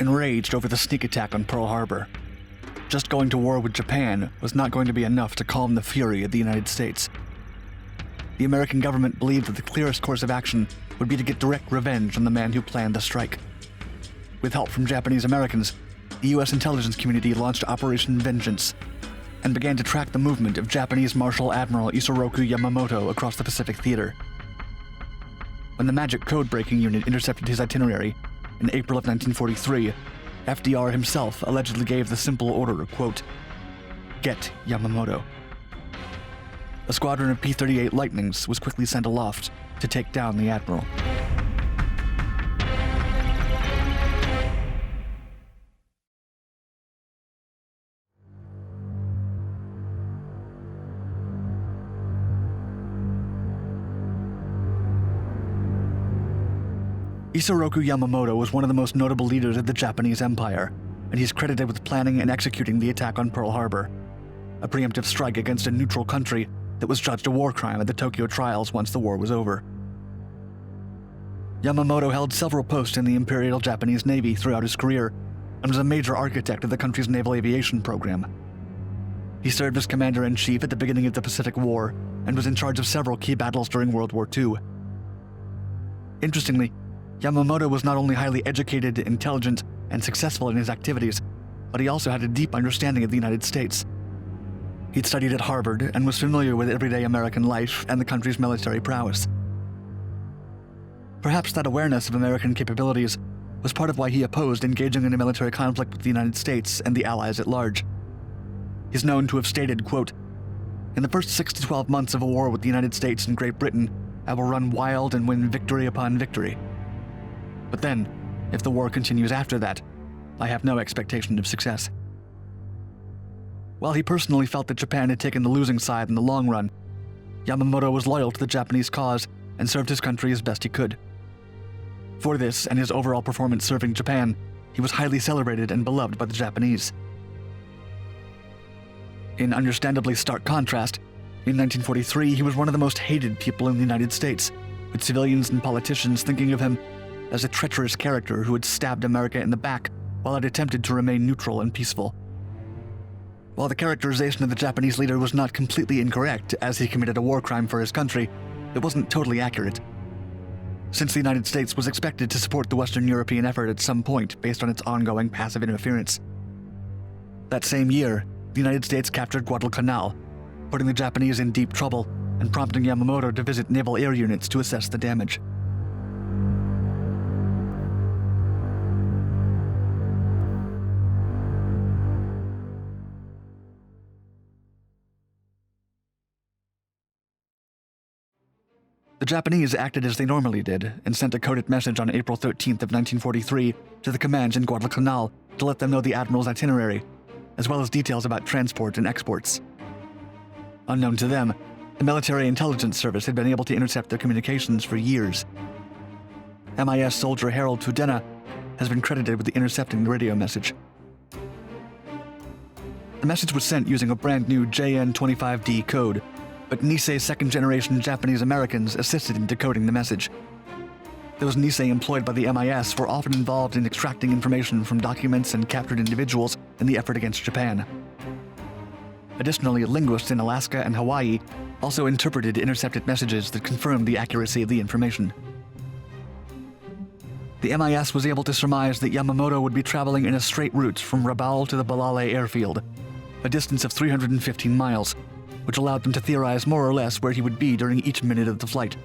enraged over the sneak attack on Pearl Harbor. Just going to war with Japan was not going to be enough to calm the fury of the United States. The American government believed that the clearest course of action would be to get direct revenge on the man who planned the strike. With help from Japanese Americans, the U.S. intelligence community launched Operation Vengeance and began to track the movement of Japanese Marshal Admiral Isoroku Yamamoto across the Pacific Theater. When the magic code-breaking unit intercepted his itinerary in April of 1943, FDR himself allegedly gave the simple order, quote, "Get Yamamoto." A squadron of P-38 Lightnings was quickly sent aloft to take down the Admiral. Isoroku Yamamoto was one of the most notable leaders of the Japanese Empire, and he's credited with planning and executing the attack on Pearl Harbor, a preemptive strike against a neutral country that was judged a war crime at the Tokyo trials once the war was over. Yamamoto held several posts in the Imperial Japanese Navy throughout his career and was a major architect of the country's naval aviation program. He served as commander-in-chief at the beginning of the Pacific War and was in charge of several key battles during World War II. Interestingly, Yamamoto was not only highly educated, intelligent, and successful in his activities, but he also had a deep understanding of the United States. He'd studied at Harvard and was familiar with everyday American life and the country's military prowess. Perhaps that awareness of American capabilities was part of why he opposed engaging in a military conflict with the United States and the Allies at large. He's known to have stated, quote, "In the first 6 to 12 months of a war with the United States and Great Britain, I will run wild and win victory upon victory. But then, if the war continues after that, I have no expectation of success." While he personally felt that Japan had taken the losing side in the long run, Yamamoto was loyal to the Japanese cause and served his country as best he could. For this and his overall performance serving Japan, he was highly celebrated and beloved by the Japanese. In understandably stark contrast, in 1943 he was one of the most hated people in the United States, with civilians and politicians thinking of him as a treacherous character who had stabbed America in the back while it attempted to remain neutral and peaceful. While the characterization of the Japanese leader was not completely incorrect, as he committed a war crime for his country, it wasn't totally accurate. Since the United States was expected to support the Western European effort at some point based on its ongoing passive interference. That same year, the United States captured Guadalcanal, putting the Japanese in deep trouble and prompting Yamamoto to visit naval air units to assess the damage. The Japanese acted as they normally did and sent a coded message on April 13th of 1943 to the commands in Guadalcanal to let them know the Admiral's itinerary, as well as details about transport and exports. Unknown to them, the Military Intelligence Service had been able to intercept their communications for years. MIS soldier Harold Tudena has been credited with intercepting the radio message. The message was sent using a brand new JN25D code, but Nisei's second-generation Japanese Americans assisted in decoding the message. Those Nisei employed by the MIS were often involved in extracting information from documents and captured individuals in the effort against Japan. Additionally, linguists in Alaska and Hawaii also interpreted intercepted messages that confirmed the accuracy of the information. The MIS was able to surmise that Yamamoto would be traveling in a straight route from Rabaul to the Balale airfield, a distance of 315 miles, which allowed them to theorize more or less where he would be during each minute of the flight.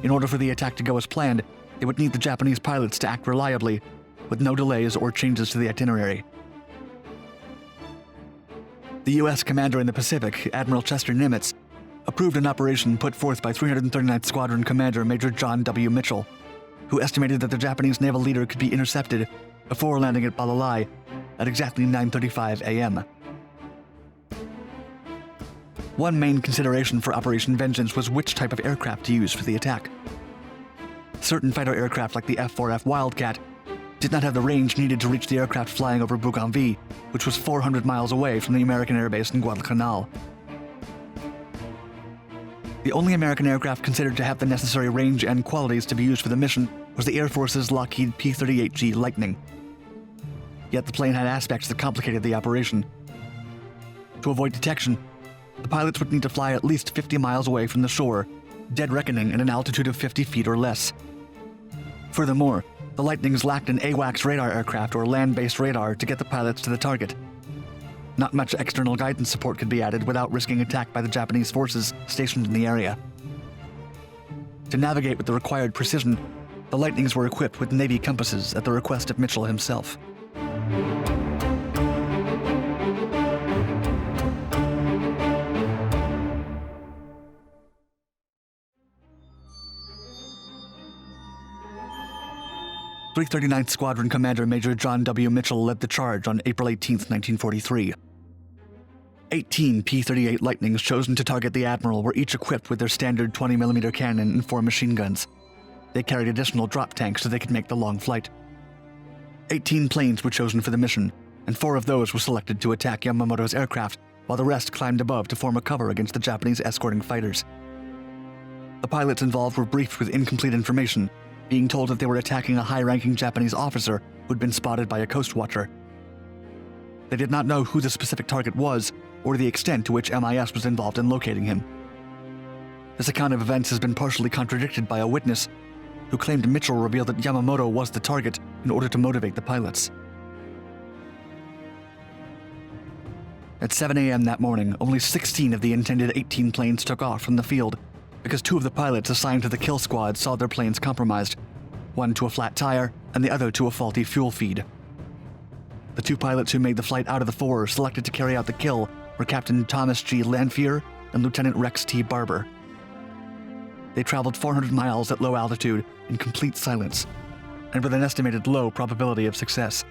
In order for the attack to go as planned, they would need the Japanese pilots to act reliably, with no delays or changes to the itinerary. The U.S. commander in the Pacific, Admiral Chester Nimitz, approved an operation put forth by 339th Squadron Commander Major John W. Mitchell, who estimated that the Japanese naval leader could be intercepted before landing at Balalai at exactly 9:35 a.m. One main consideration for Operation Vengeance was which type of aircraft to use for the attack. Certain fighter aircraft like the F-4F Wildcat did not have the range needed to reach the aircraft flying over Bougainville, which was 400 miles away from the American airbase in Guadalcanal. The only American aircraft considered to have the necessary range and qualities to be used for the mission was the Air Force's Lockheed P-38G Lightning, yet the plane had aspects that complicated the operation. To avoid detection, the pilots would need to fly at least 50 miles away from the shore, dead reckoning at an altitude of 50 feet or less. Furthermore, the Lightnings lacked an AWACS radar aircraft or land-based radar to get the pilots to the target. Not much external guidance support could be added without risking attack by the Japanese forces stationed in the area. To navigate with the required precision, the Lightnings were equipped with Navy compasses at the request of Mitchell himself. The 339th Squadron Commander Major John W. Mitchell led the charge on April 18, 1943. 18 P-38 Lightnings chosen to target the Admiral were each equipped with their standard 20mm cannon and 4 machine guns. They carried additional drop tanks so they could make the long flight. 18 planes were chosen for the mission, and 4 of those were selected to attack Yamamoto's aircraft, while the rest climbed above to form a cover against the Japanese escorting fighters. The pilots involved were briefed with incomplete information, being told that they were attacking a high-ranking Japanese officer who'd been spotted by a coast watcher. They did not know who the specific target was or the extent to which MIS was involved in locating him. This account of events has been partially contradicted by a witness who claimed Mitchell revealed that Yamamoto was the target in order to motivate the pilots. At 7 a.m. that morning, only 16 of the intended 18 planes took off from the field because 2 of the pilots assigned to the kill squad saw their planes compromised, one to a flat tire and the other to a faulty fuel feed. The 2 pilots who made the flight out of the 4 selected to carry out the kill were Captain Thomas G. Lanphier and Lieutenant Rex T. Barber. They traveled 400 miles at low altitude in complete silence, and with an estimated low probability of success.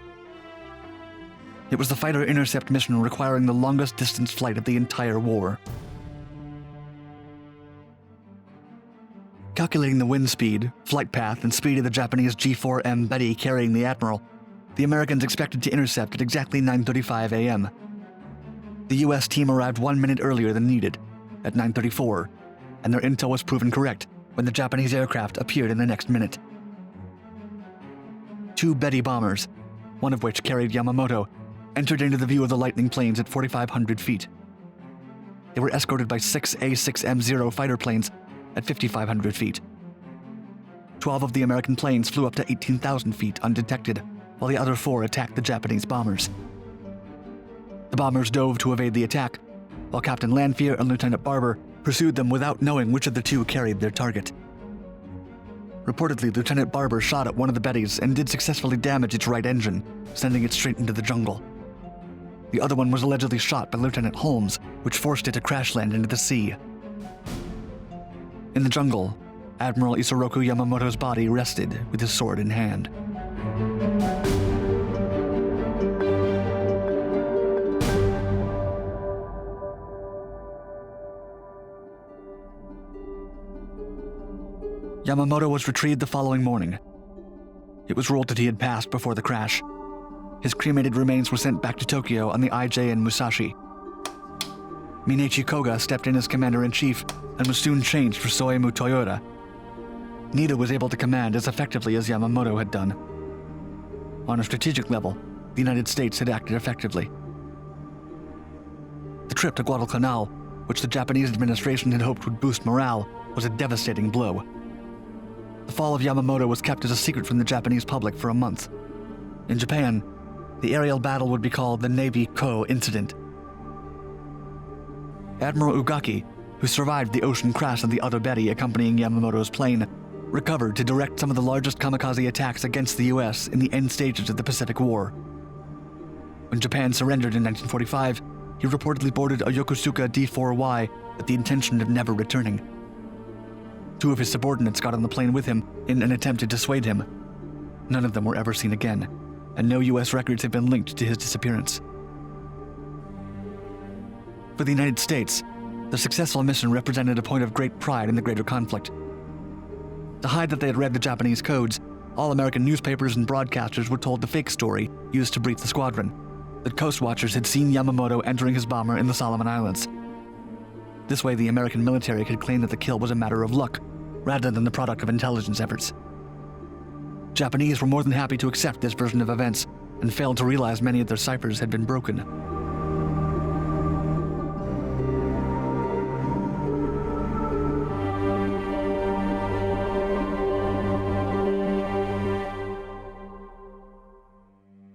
It was the fighter intercept mission requiring the longest distance flight of the entire war. Calculating the wind speed, flight path, and speed of the Japanese G-4M Betty carrying the Admiral, the Americans expected to intercept at exactly 9:35 a.m. The U.S. team arrived 1 minute earlier than needed, at 9:34, and their intel was proven correct when the Japanese aircraft appeared in the next minute. 2 Betty bombers, one of which carried Yamamoto, entered into the view of the Lightning planes at 4,500 feet. They were escorted by 6 A-6M0 fighter planes at 5,500 feet. 12 of the American planes flew up to 18,000 feet undetected, while the other 4 attacked the Japanese bombers. The bombers dove to evade the attack, while Captain Lanphier and Lieutenant Barber pursued them without knowing which of the 2 carried their target. Reportedly, Lieutenant Barber shot at one of the Bettys and did successfully damage its right engine, sending it straight into the jungle. The other one was allegedly shot by Lieutenant Holmes, which forced it to crash land into the sea. In the jungle, Admiral Isoroku Yamamoto's body rested with his sword in hand. Yamamoto was retrieved the following morning. It was ruled that he had passed before the crash. His cremated remains were sent back to Tokyo on the IJN Musashi. Minechi Koga stepped in as commander-in-chief and was soon changed for Soemu Toyota. Neither was able to command as effectively as Yamamoto had done. On a strategic level, the United States had acted effectively. The trip to Guadalcanal, which the Japanese administration had hoped would boost morale, was a devastating blow. The fall of Yamamoto was kept as a secret from the Japanese public for a month. In Japan, the aerial battle would be called the Navy-Ko incident. Admiral Ugaki, who survived the ocean crash of the other Betty accompanying Yamamoto's plane, recovered to direct some of the largest kamikaze attacks against the U.S. in the end stages of the Pacific War. When Japan surrendered in 1945, he reportedly boarded a Yokosuka D-4Y with the intention of never returning. 2 of his subordinates got on the plane with him in an attempt to dissuade him. None of them were ever seen again, and no U.S. records have been linked to his disappearance. For the United States, the successful mission represented a point of great pride in the greater conflict. To hide that they had read the Japanese codes, all American newspapers and broadcasters were told the fake story used to brief the squadron, that coast watchers had seen Yamamoto entering his bomber in the Solomon Islands. This way, the American military could claim that the kill was a matter of luck, rather than the product of intelligence efforts. Japanese were more than happy to accept this version of events, and failed to realize many of their ciphers had been broken.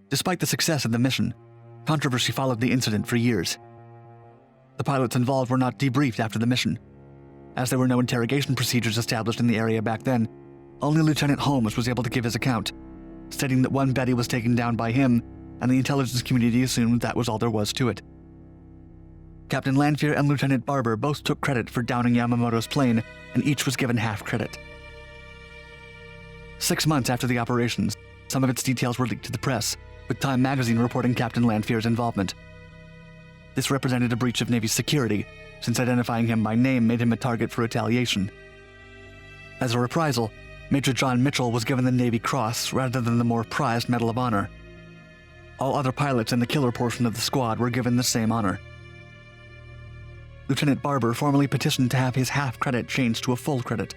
Despite the success of the mission, controversy followed the incident for years. The pilots involved were not debriefed after the mission. As there were no interrogation procedures established in the area back then, only Lieutenant Holmes was able to give his account, stating that one Betty was taken down by him, and the intelligence community assumed that was all there was to it. Captain Lanfear and Lieutenant Barber both took credit for downing Yamamoto's plane, and each was given half credit. 6 months after the operations, some of its details were leaked to the press, with Time magazine reporting Captain Lanfear's involvement. This represented a breach of Navy security, since identifying him by name made him a target for retaliation. As a reprisal, Major John Mitchell was given the Navy Cross rather than the more prized Medal of Honor. All other pilots in the killer portion of the squad were given the same honor. Lieutenant Barber formally petitioned to have his half credit changed to a full credit,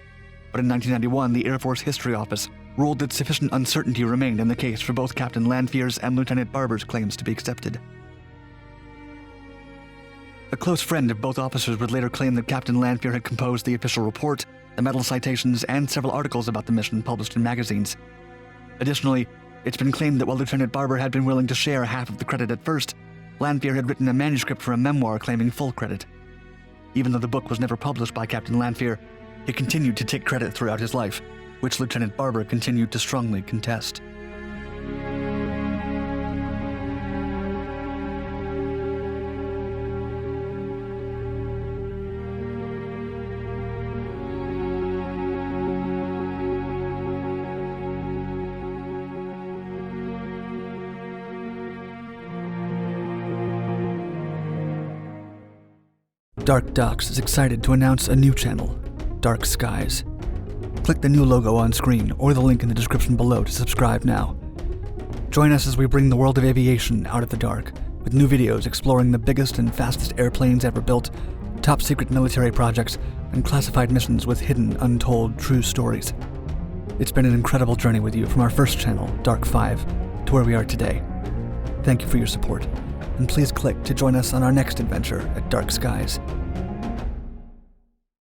but in 1991 the Air Force History Office ruled that sufficient uncertainty remained in the case for both Captain Lanfear's and Lieutenant Barber's claims to be accepted. A close friend of both officers would later claim that Captain Lanfear had composed the official report, the medal citations, and several articles about the mission published in magazines. Additionally, it's been claimed that while Lieutenant Barber had been willing to share half of the credit at first, Lanfear had written a manuscript for a memoir claiming full credit. Even though the book was never published by Captain Lanfear, he continued to take credit throughout his life, which Lieutenant Barber continued to strongly contest. Dark Docs is excited to announce a new channel, Dark Skies. Click the new logo on screen or the link in the description below to subscribe now. Join us as we bring the world of aviation out of the dark, with new videos exploring the biggest and fastest airplanes ever built, top secret military projects, and classified missions with hidden, untold, true stories. It's been an incredible journey with you from our first channel, Dark 5, to where we are today. Thank you for your support, and please click to join us on our next adventure at Dark Skies.